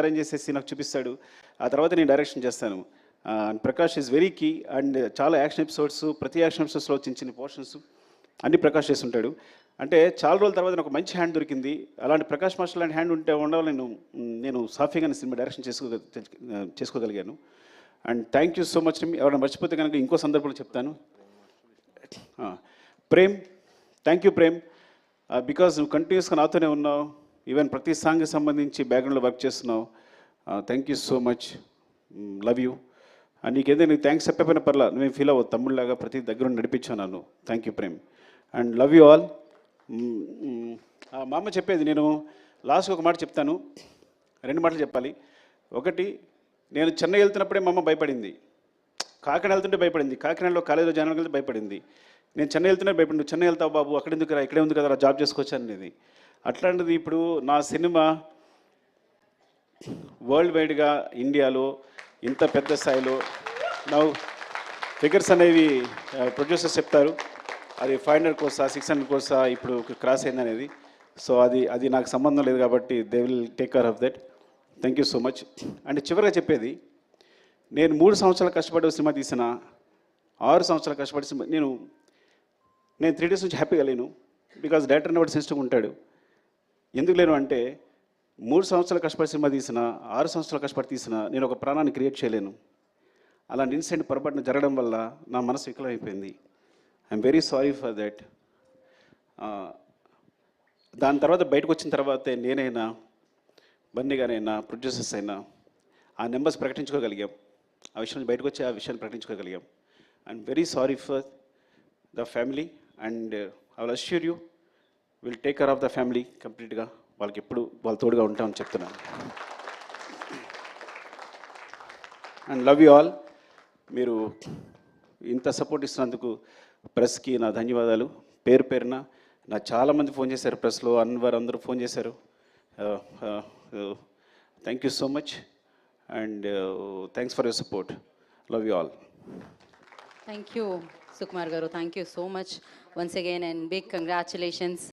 Arrange చేసేసి నాకు చూపిస్తాడు. ఆ తర్వాత నేను డైరెక్షన్ చేస్తాను. Prakash is very key and చాలా యాక్షన్ ఎపిసోడ్స్, ప్రతి యాక్షన్ ఎపిసోడ్స్లో చిన్న చిన్న పోర్షన్స్ అన్ని ప్రకాష్ చేస్తుంటాడు. అంటే చాలా రోజుల తర్వాత నాకు మంచి హ్యాండ్ దొరికింది. అలాంటి ప్రకాష్ మాస్టర్ లాంటి హ్యాండ్ ఉండాలి నేను సాఫీగా సినిమా డైరెక్షన్ చేసుకోగలిగాను. And thank you so much. ఎవరైనా మర్చిపోతే కనుక ఇంకో సందర్భంలో చెప్తాను. Prem, thank you Prem, because నువ్వు కంటిన్యూస్గా నాతోనే ఉన్నావు. ఈవెన్ ప్రతి సాంగ్కి సంబంధించి బ్యాక్గ్రౌండ్లో వర్క్ చేస్తున్నావు. Thank you so much, love you. And నీకేదైనా నీకు థ్యాంక్స్ చెప్పకపోయినా పర్లా, నువ్వేం ఫీల్ అవ్వదు, తమ్ముళ్ళలాగా ప్రతి దగ్గర నడిపించావు నన్ను. Thank you Prem and love you all. మా అమ్మ చెప్పేది, నేను లాస్ట్కి ఒక మాట చెప్తాను, 2 మాటలు చెప్పాలి. ఒకటి, నేను చెన్నై వెళ్తున్నప్పుడే మా అమ్మ భయపడింది, కాకినాడ వెళ్తుంటే భయపడింది, కాకినాడలో కాలేజీలో జాయిన్ వెళ్తే భయపడింది. నేను చెన్నై వెళ్తున్నా భయపడి, నువ్వు చెన్నై వెళ్తావు బాబు, అక్కడ ఎందుకు రా, ఇక్కడే ఉంది కదా జాబ్ చేసుకోవచ్చు అనేది. అట్లాంటిది ఇప్పుడు నా సినిమా వరల్డ్ వైడ్గా ఇండియాలో ఇంత పెద్ద స్థాయిలో నా ఫిగర్స్ అనేవి ప్రొడ్యూసర్స్ చెప్తారు, అది 500 కోర్సా 600 కోర్సా ఇప్పుడు క్రాస్ అయింది అనేది. సో అది నాకు సంబంధం లేదు కాబట్టి they will take care of that. Thank you so much. And చివరిగా చెప్పేది, నేను 3 సంవత్సరాలు కష్టపడి సినిమా తీసిన, 6 సంవత్సరాలు కష్టపడి సినిమా నేను 3 days నుంచి హ్యాపీగా లేను. బికాజ్ డైరెక్టర్ అనేవాడు సెన్సిటివ్గా ఉంటాడు. ఎందుకు లేను అంటే, 3 సంవత్సరాలు కష్టపడి సినిమా తీసిన, 6 సంవత్సరాలు కష్టపడి తీసిన, నేను ఒక ప్రాణాన్ని క్రియేట్ చేయలేను. అలాంటి ఇన్సిడెంట్ పొరపాటున జరగడం వల్ల నా మనసు వికలమైపోయింది. I'm very sorry for that. దాని తర్వాత బయటకు వచ్చిన తర్వాతే నేనైనా, బన్నీ గారైనా, ప్రొడ్యూసర్స్ అయినా ఆ నెంబర్స్ ప్రకటించుకోగలిగాం. ఆ విషయం బయటకు వచ్చి ఆ విషయాన్ని ప్రకటించుకోగలిగాం. I'm very sorry for the family and I will assure you will take care of the family కంప్లీట్గా. వాళ్ళకి ఎప్పుడు వాళ్ళ తోడుగా ఉంటామని చెప్తున్నాను. And love you all. మీరు ఇంత సపోర్ట్ ఇస్తున్నందుకు ప్రెస్కి నా ధన్యవాదాలు. పేరు పేరున నాకు చాలామంది ఫోన్ చేశారు, ప్రెస్లో అన్వర్ అందరూ ఫోన్ చేశారు. Thank you so much and thanks for your support. Love you all. Thank you, Sukumar Garu. Thank you so much once again and big congratulations.